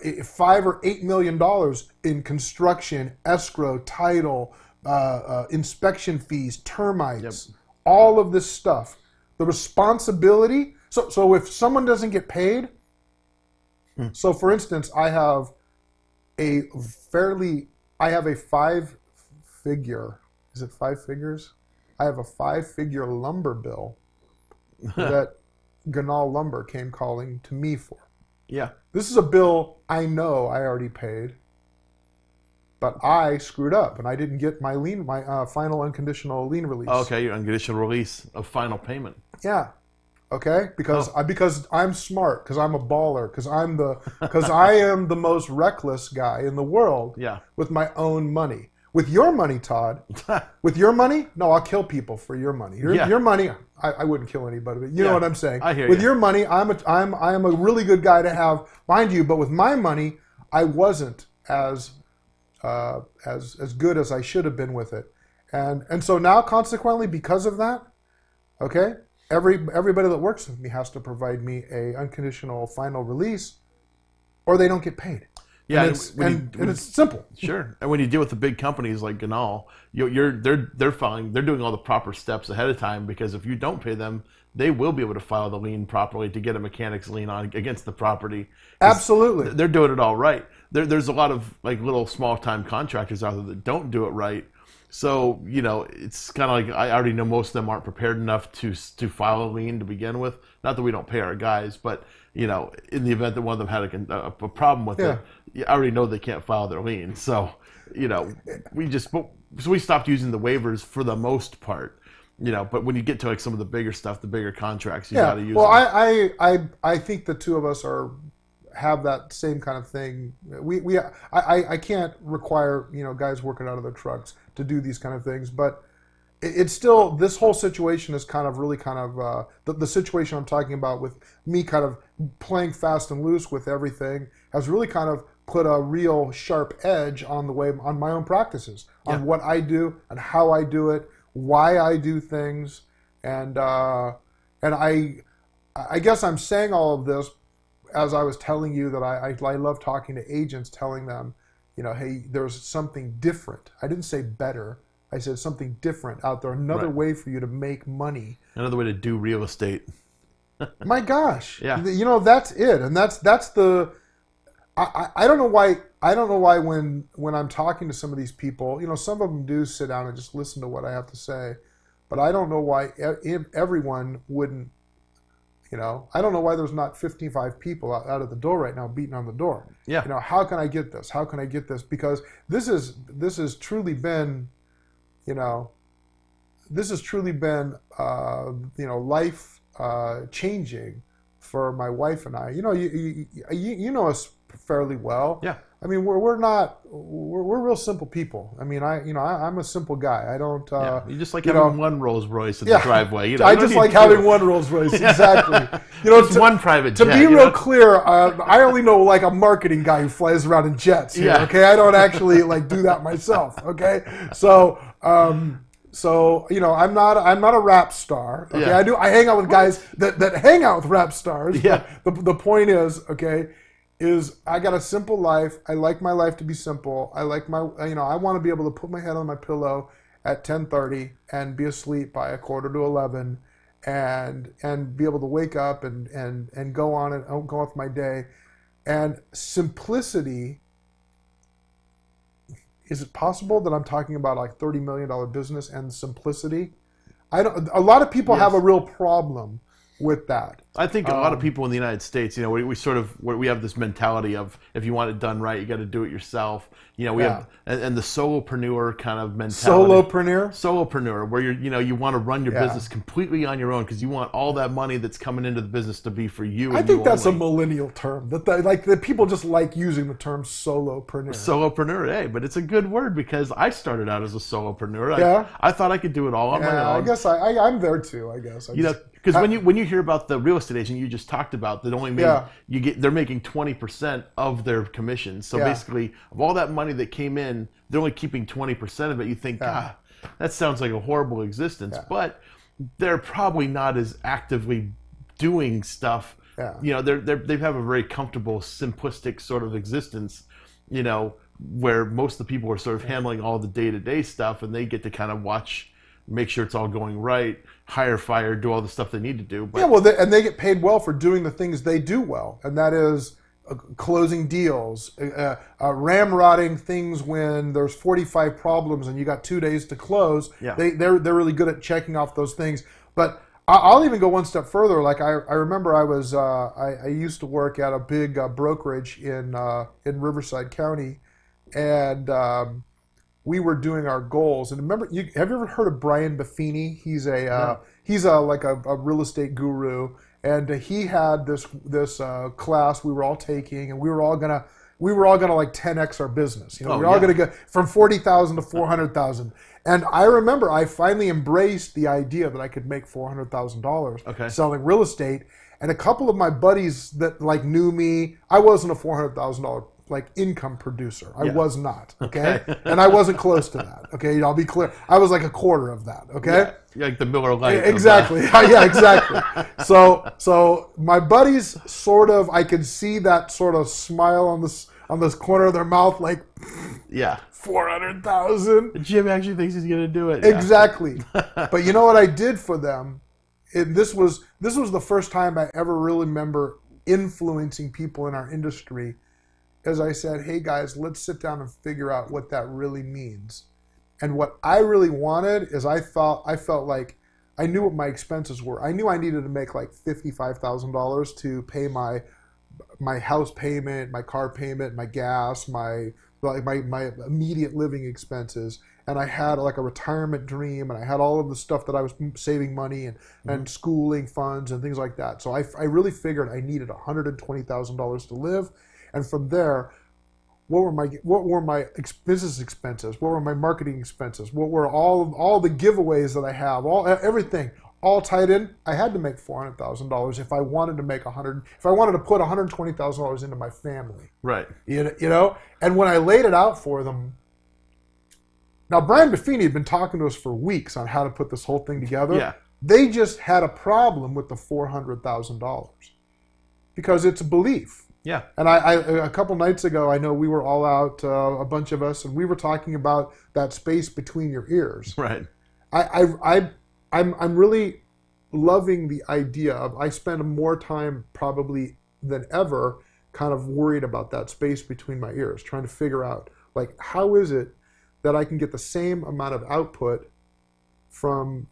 $5 or $8 million in construction, escrow, title, inspection fees, termites, all of this stuff. The responsibility. So if someone doesn't get paid, so for instance, I have a 5-figure. Is it 5 figures? I have a 5-figure lumber bill that Kcaa Lumber came calling to me for. Yeah. This is a bill I know I already paid, but I screwed up and I didn't get my final unconditional lien release. Okay, your unconditional release of final payment. Yeah. Okay, because I'm smart, because I'm a baller, because I am the most reckless guy in the world. Yeah. With my own money. With your money, Todd. With your money, no, I'll kill people for your money. Your money, I wouldn't kill anybody, but you know what I'm saying. I hear you. With your money, I am a really good guy to have, mind you. But with my money, I wasn't as good as I should have been with it, and so now, consequently, because of that, okay, everybody that works with me has to provide me a unconditional final release, or they don't get paid. Yeah, and it's simple. Sure. And when you deal with the big companies like Kcaa, they're doing all the proper steps ahead of time, because if you don't pay them, they will be able to file the lien properly to get a mechanic's lien on against the property. Absolutely. They're doing it all right. There's a lot of like little small time contractors out there that don't do it right. So, it's kind of like I already know most of them aren't prepared enough to file a lien to begin with. Not that we don't pay our guys, but in the event that one of them had a problem with it, I already know they can't file their lien. So, we stopped using the waivers for the most part. But when you get to like some of the bigger stuff, the bigger contracts, you got to use them. Well, I think the two of us have that same kind of thing. I can't require guys working out of their trucks to do these kind of things, but it's still, this whole situation is the situation I'm talking about with me kind of playing fast and loose with everything has really kind of put a real sharp edge on my own practices, on what I do and how I do it, why I do things, and I guess I'm saying all of this as I was telling you that I love talking to agents, telling them, hey, there's something different. I didn't say better. I said something different out there. Another way for you to make money. Another way to do real estate. My gosh. Yeah. That's it. And that's the I don't know why. I don't know why when I'm talking to some of these people, some of them do sit down and just listen to what I have to say, but I don't know why everyone wouldn't. I don't know why there's not 55 people out of the door right now beating on the door. Yeah. How can I get this? How can I get this? Because this has truly been, life changing for my wife and I. You know us fairly well. Yeah. I mean, we're real simple people. I mean, I'm a simple guy. I don't. You just like having one Rolls Royce in the driveway. I just like having one Rolls Royce. Exactly. It's one private jet. To be real clear, I only know like a marketing guy who flies around in jets. Here, Yeah. Okay, I don't actually do that myself. Okay, so. So I'm not a rap star. Okay, Yeah. I hang out with guys that hang out with rap stars. Yeah. But the point is, is I got a simple life. I like my life to be simple. I like I want to be able to put my head on my pillow at 10:30 and be asleep by 10:45, and be able to wake up and go on and go with my day. And simplicity. Is it possible that I'm talking about like $30 million business and simplicity? A lot of people have a real problem with that. I think a lot of people in the United States, we have this mentality of if you want it done right, you got to do it yourself. We have and the solopreneur kind of mentality. Solopreneur, where you want to run your business completely on your own because you want all that money that's coming into the business to be for you. I think that's a millennial term. That people just like using the term solopreneur. Solopreneur, hey, but it's a good word because I started out as a solopreneur. I thought I could do it all on my own. I guess I'm there too. I guess. Because when you hear about the real estate agent you just talked about that only they're making 20% of their commission. So basically, of all that money that came in, they're only keeping 20% of it. You think, God, that sounds like a horrible existence. But they're probably not as actively doing stuff. They have a very comfortable, simplistic sort of existence. Where most of the people are sort of handling all the day-to-day stuff, and they get to kind of watch. Make sure it's all going right, hire, fire, do all the stuff they need to do. But and they get paid well for doing the things they do well, and that is closing deals, ramrodding things when there's 45 problems and you got 2 days to close. They're really good at checking off those things. But I'll even go one step further. Like I remember I used to work at a big brokerage in Riverside County, and we were doing our goals. And remember, have you ever heard of Brian Buffini? He's like a real estate guru, and he had this class we were all taking, and we were all gonna like 10x our business. We were all gonna go from 40,000 to 400,000. And I remember I finally embraced the idea that I could make $400,000 selling real estate. And a couple of my buddies that knew me, I wasn't a $400,000 income producer. I was not, okay? And I wasn't close to that, okay? I'll be clear. I was like a quarter of that, okay? Yeah, like the Miller Lite. Exactly. Yeah, exactly. So my buddies I could see that sort of smile on this corner of their mouth, like, 400,000. Jim actually thinks he's going to do it. Exactly. But you know what I did for them? This was the first time I ever really remember influencing people in our industry. As I said, hey guys, let's sit down and figure out what that really means. And what I really wanted is I felt like I knew what my expenses were. I knew I needed to make like $55,000 to pay my house payment, my car payment, my gas, my immediate living expenses. And I had like a retirement dream, and I had all of the stuff that I was saving money and schooling funds and things like that. So I really figured I needed $120,000 to live. And from there, what were my business expenses? What were my marketing expenses? What were all the giveaways that I have? Everything all tied in. I had to make $400,000 if I wanted to if I wanted to put $120,000 into my family. Right. And when I laid it out for them. Now, Brian Buffini had been talking to us for weeks on how to put this whole thing together. Yeah. They just had a problem with the $400,000 because it's a belief. Yeah. And I a couple nights ago, I know we were all out, a bunch of us, and we were talking about that space between your ears. Right. I'm really loving the idea of I spend more time probably than ever kind of worried about that space between my ears, trying to figure out, like, how is it that I can get the same amount of output from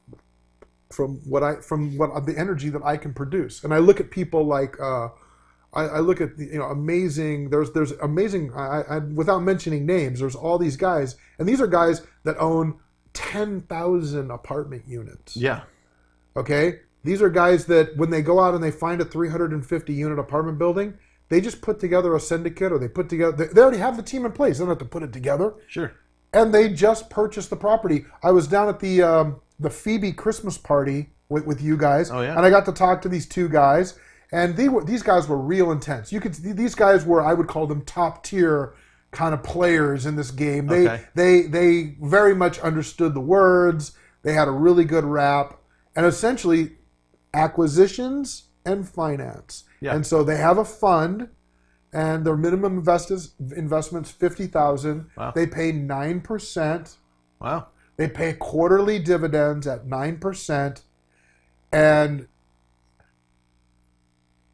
the energy that I can produce. And I look at people like I look at the, amazing. There's amazing. Without mentioning names, there's all these guys, and these are guys that own 10,000 apartment units. Yeah. Okay. These are guys that when they go out and they find a 350 unit apartment building, they just put together a syndicate, or they already have the team in place. They don't have to put it together. Sure. And they just purchased the property. I was down at the Phoebe Christmas party with you guys, Oh, yeah? and I got to talk to these two guys, and these guys were real intense. These guys were, I would call them top tier kind of players in this game. They very much understood the words. They had a really good rap, and essentially acquisitions and finance. Yeah. And so they have a fund, and their minimum investment's $50,000. Wow. They pay 9%. Wow. They pay quarterly dividends at 9%, and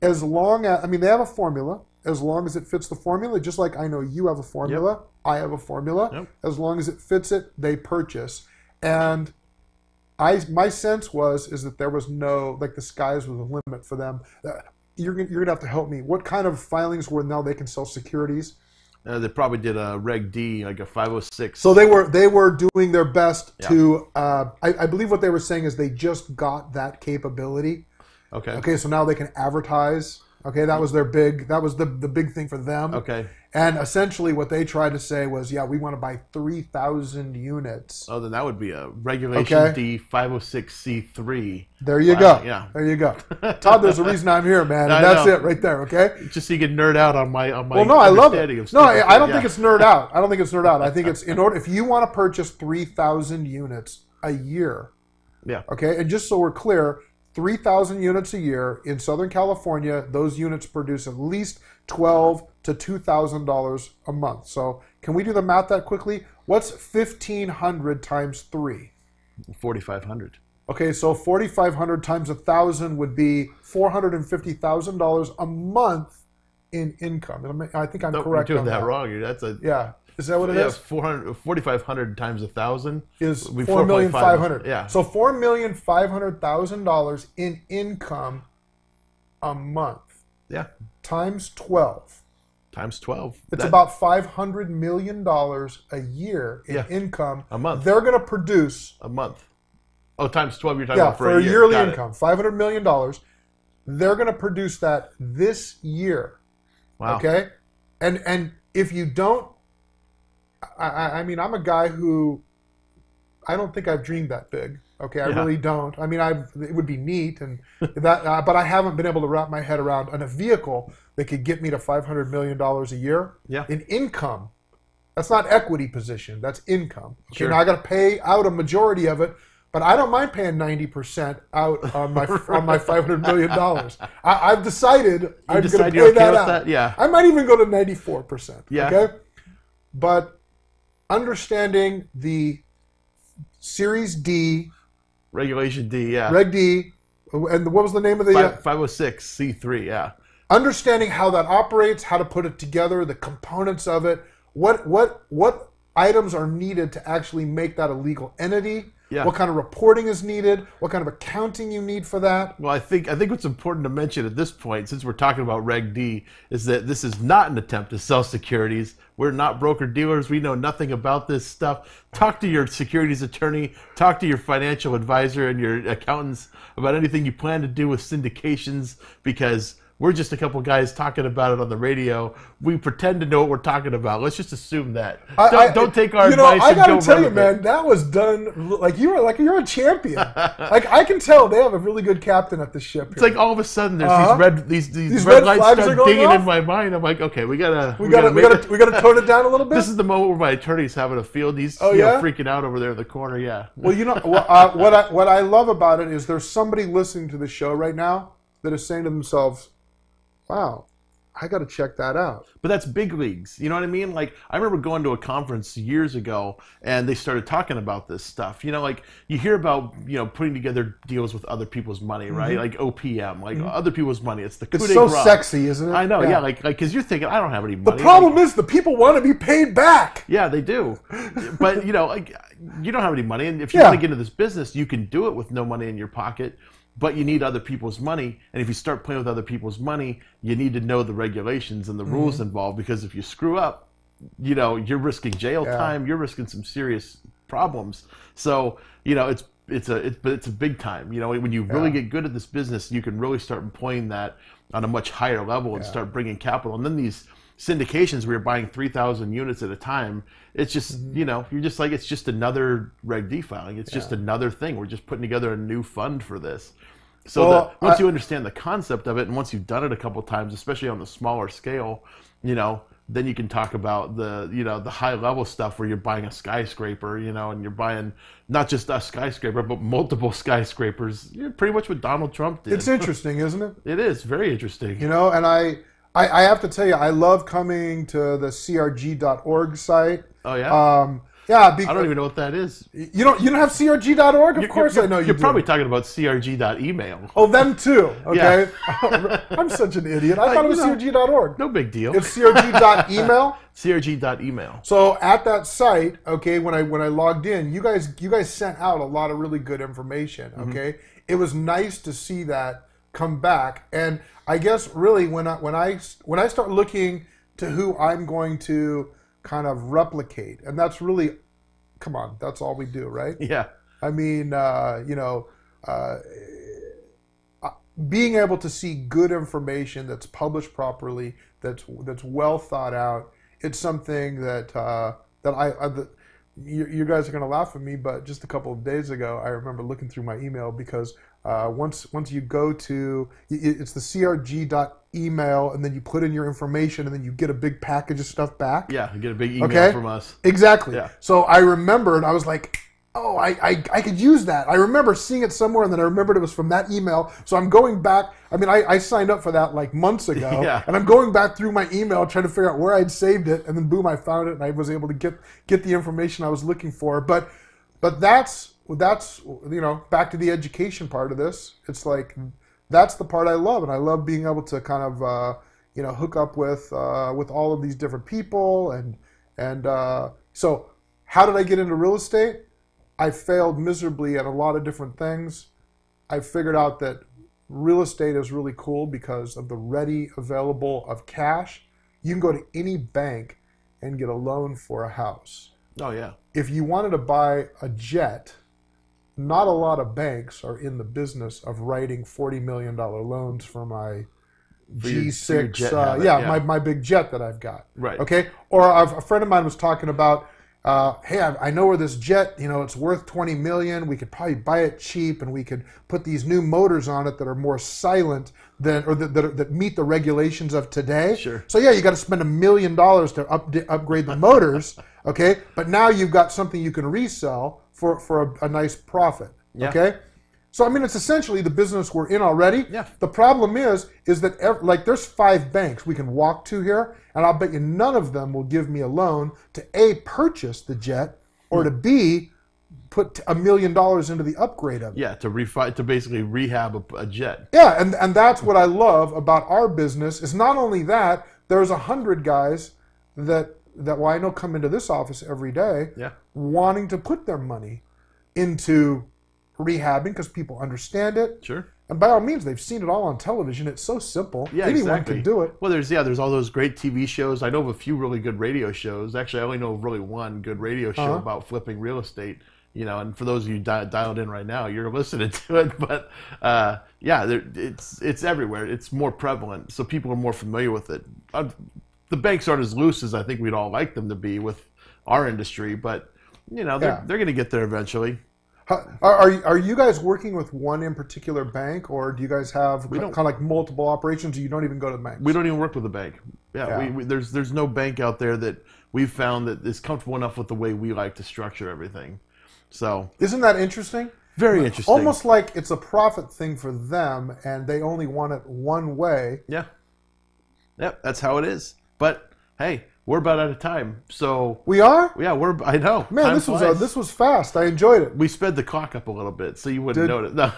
as long as, they have a formula. As long as it fits the formula, just like I know you have a formula, Yep. I have a formula. Yep. As long as it fits it, they purchase. And my sense is that there was no, like, the skies were the limit for them. You're gonna have to help me. What kind of filings were now they can sell securities? They probably did a Reg D, like a 506. So they were doing their best Yeah. to. I believe what they were saying is they just got that capability. Okay. Okay, so now they can advertise. Okay, that was the big thing for them. Okay. And essentially what they tried to say was, yeah, we want to buy 3,000 units. Oh, then that would be a Regulation Okay. D 506C3. There you Wow, go. yeah. There you go. Todd, there's a reason I'm here, man. And I that's know. it right there, okay? Just so you can nerd out on my Well, no, I love it. understanding of No, stuff. I don't think Yeah. it's nerd out. I don't think it's nerd out. I think it's if you want to purchase 3,000 units a year, Yeah. okay? And just so we're clear, 3,000 units a year in Southern California, those units produce at least $12,000 to $2,000 a month. So can we do the math that quickly? What's 1,500 times 3? 4,500. Okay, so 4,500 times 1,000 would be $450,000 a month in income. I think I'm No, correct you're on doing that that. wrong. That's a Yeah. Is that what it is? 4,500 times 1,000 Is would be 4,500,000. Yeah. So $4,500,000 in income a month Yeah. times 12. Times 12. It's That- about $500 million a year in Yeah. income. A month. They're going to produce, a month. Oh, times 12 you're talking yeah, about for a year. yearly Got it. income, $500 million. They're going to produce that this year. Wow. Okay? And if you don't, I mean, I'm a guy who, I don't think I've dreamed that big. Okay, I Yeah. really don't. I mean, it would be neat, and that, but I haven't been able to wrap my head around a vehicle that could get me to $500 million a year Yeah. in income. That's not equity position. That's income. Okay, Sure. now I got to pay out a majority of it, but I don't mind paying 90% out on my on my $500 million. I've decided I'm going to decide pay you're okay that with out. that? Yeah. I might even go to 94%. Yeah. Okay, but understanding the Series D, Regulation D, yeah. Reg D, and what was the name of the? 506C3, yeah. Understanding how that operates, how to put it together, the components of it, what items are needed to actually make that a legal entity. Yeah. What kind of reporting is needed? What kind of accounting you need for that? Well, I think what's important to mention at this point, since we're talking about Reg D, is that this is not an attempt to sell securities. We're not broker dealers. We know nothing about this stuff. Talk to your securities attorney. Talk to your financial advisor and your accountants about anything you plan to do with syndications, because we're just a couple guys talking about it on the radio. We pretend to know what we're talking about. Let's just assume that. Don't take our advice I and gotta go tell run you, with man, it. that was done like you're a champion. Like I can tell they have a really good captain at the ship. It's like all of a sudden there's these These red red lights flags are start going dinging off? in my mind. I'm like, okay, we gotta tone it down a little bit. This is the moment where my attorney's having a field. He's yeah? freaking out over there in the corner. Yeah. Well, what I love about it is there's somebody listening to the show right now that is saying to themselves, wow, I got to check that out. But that's big leagues. You know what I mean? Like, I remember going to a conference years ago, and they started talking about this stuff. You know, like, you hear about, putting together deals with other people's money, right? Like OPM, like other people's money. It's the coup It's de so grace. sexy, isn't it? I know, yeah. Like, because you're thinking, I don't have any money. The problem is the people want to be paid back. Yeah, they do. But, like, you don't have any money, and if you want to get into this business, you can do it with no money in your pocket. But you need other people's money, and if you start playing with other people's money, you need to know the regulations and the rules involved, because if you screw up, you're risking jail time, you're risking some serious problems. So, it's a big time. When you really get good at this business, you can really start employing that on a much higher level and start bringing capital. And then these syndications where you're buying 3,000 units at a time, it's just, you're just like, it's just another Reg D filing. It's just another thing. We're just putting together a new fund for this. So once you understand the concept of it, and once you've done it a couple times, especially on the smaller scale, then you can talk about the high level stuff where you're buying a skyscraper, and you're buying not just a skyscraper, but multiple skyscrapers. Pretty much what Donald Trump did. It's interesting, isn't it? It is very interesting. And I have to tell you, I love coming to the crg.org site. Oh yeah. Yeah, I don't even know what that is. You don't have crg.org? Of course I know you do. You're probably talking about crg.email. Oh, them too. Okay. Yeah. I'm such an idiot. I thought it was crg.org. No big deal. It's crg.email. crg.email. So at that site, okay, when I logged in, you guys sent out a lot of really good information. Okay, it was nice to see that come back, and I guess really when I start looking to who I'm going to kind of replicate, and that's really, come on, that's all we do, right? Yeah. I mean, being able to see good information that's published properly, that's well thought out, it's something that you guys are going to laugh at me, but just a couple of days ago, I remember looking through my email, because once you go to, it's the crg.email, and then you put in your information, and then you get a big package of stuff back. Yeah, you get a big email from us. Exactly. Yeah. So I remembered, I was like, oh, I could use that. I remember seeing it somewhere, and then I remembered it was from that email. So I'm going back. I mean, I signed up for that like months ago, and I'm going back through my email trying to figure out where I'd saved it, and then boom, I found it, and I was able to get the information I was looking for. But that's back to the education part of this. It's like, that's the part I love, and I love being able to kind of hook up with all of these different people, and so how did I get into real estate? I failed miserably at a lot of different things. I figured out that real estate is really cool because of the ready available of cash. You can go to any bank and get a loan for a house. Oh yeah. If you wanted to buy a jet, not a lot of banks are in the business of writing $40 million loans for my G6, my big jet that I've got. Right. Okay. Or a friend of mine was talking about, hey, I know where this jet, it's worth $20 million. We could probably buy it cheap, and we could put these new motors on it that are more silent that meet the regulations of today. Sure. So yeah, you got to spend $1 million to upgrade the motors. Okay. But now you've got something you can resell for a nice profit. Yeah. Okay. So I mean, it's essentially the business we're in already. Yeah. The problem is that there's 5 banks we can walk to here, and I'll bet you none of them will give me a loan to A, purchase the jet, or to B, put $1 million into the upgrade of it. Yeah, to basically rehab a jet. Yeah, and that's what I love about our business, is not only that, there's 100 guys that I know come into this office every day wanting to put their money into rehabbing because people understand it. Sure. And by all means, they've seen it all on television. It's so simple. Yeah, Anyone exactly. can do it. Well, there's all those great TV shows. I know of a few really good radio shows. Actually, I only know of really one good radio show about flipping real estate. And for those of you dialed in right now, you're listening to it. But it's everywhere. It's more prevalent, so people are more familiar with it. The banks aren't as loose as I think we'd all like them to be with our industry, but they're going to get there eventually. Are you guys working with one in particular bank, or do you guys have kind of like multiple operations, or you don't even go to the banks? We don't even work with a bank. There's no bank out there that we've found that is comfortable enough with the way we like to structure everything. So isn't that interesting? Very interesting. Almost like it's a profit thing for them, and they only want it one way. Yeah. Yep, that's how it is. But hey, we're about out of time. So We are? yeah, I know. Man, Time this flies. was fast. I enjoyed it. We sped the clock up a little bit, so you wouldn't Did- notice. No.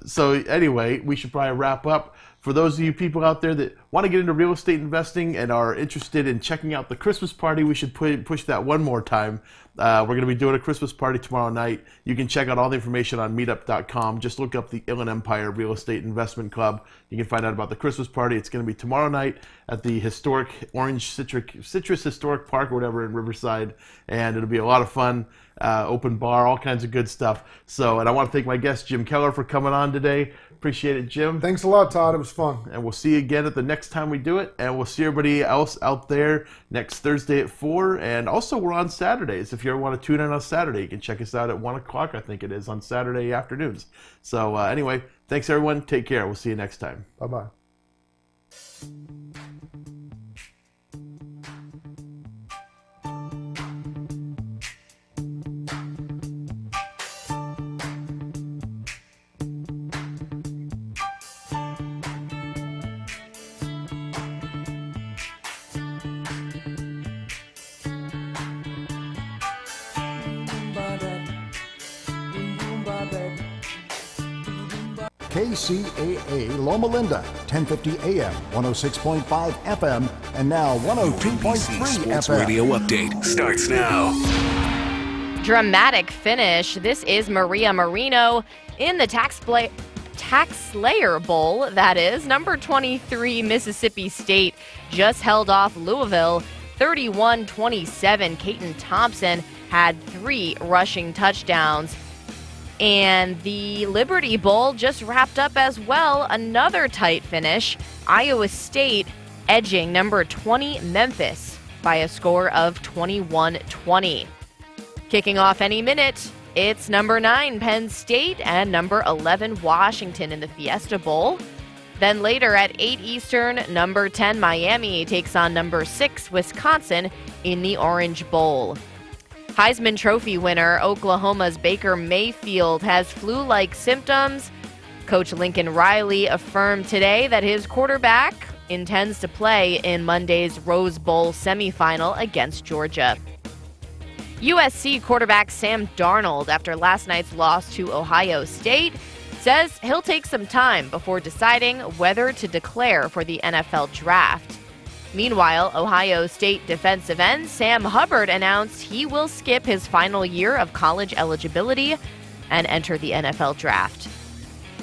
So anyway, we should probably wrap up. For those of you people out there that want to get into real estate investing and are interested in checking out the Christmas party, we should push that one more time. We're going to be doing a Christmas party tomorrow night. You can check out all the information on meetup.com. Just look up the Inland Empire Real Estate Investment Club. You can find out about the Christmas party. It's going to be tomorrow night at the historic Orange Citrus Historic Park or whatever in Riverside, and it'll be a lot of fun. Open bar, all kinds of good stuff. So, and I want to thank my guest Jim Keller for coming on today. Appreciate it, Jim. Thanks a lot, Todd. It was fun. And we'll see you again at the next time we do it. And we'll see everybody else out there next Thursday at 4. And also, we're on Saturdays. If you ever want to tune in on Saturday, you can check us out at 1 o'clock, I think it is, on Saturday afternoons. So anyway, thanks, everyone. Take care. We'll see you next time. Bye-bye. KCAA Loma Linda, 1050 AM, 106.5 FM, and now 102.3 Sports FM. Radio Update starts now. Dramatic finish. This is Maria Marino in the Tax Slayer Bowl, that is. Number 23 Mississippi State just held off Louisville 31-27. Caton Thompson had 3 rushing touchdowns. And the Liberty Bowl just wrapped up as well. Another tight finish. Iowa State edging number 20 Memphis by a score of 21-20. Kicking off any minute, it's number 9 Penn State and number 11 Washington in the Fiesta Bowl. Then later at 8 Eastern, number 10 Miami takes on number 6 Wisconsin in the Orange Bowl. Heisman Trophy winner Oklahoma's Baker Mayfield has flu-like symptoms. Coach Lincoln Riley affirmed today that his quarterback intends to play in Monday's Rose Bowl semifinal against Georgia. USC quarterback Sam Darnold, after last night's loss to Ohio State, says he'll take some time before deciding whether to declare for the NFL draft. Meanwhile, Ohio State defensive end Sam Hubbard announced he will skip his final year of college eligibility and enter the NFL draft.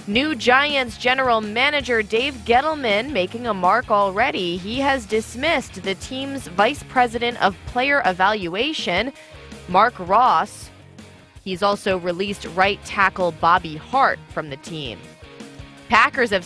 New Giants general manager Dave Gettleman making a mark already. He has dismissed the team's vice president of player evaluation, Mark Ross. He's also released right tackle Bobby Hart from the team. Packers have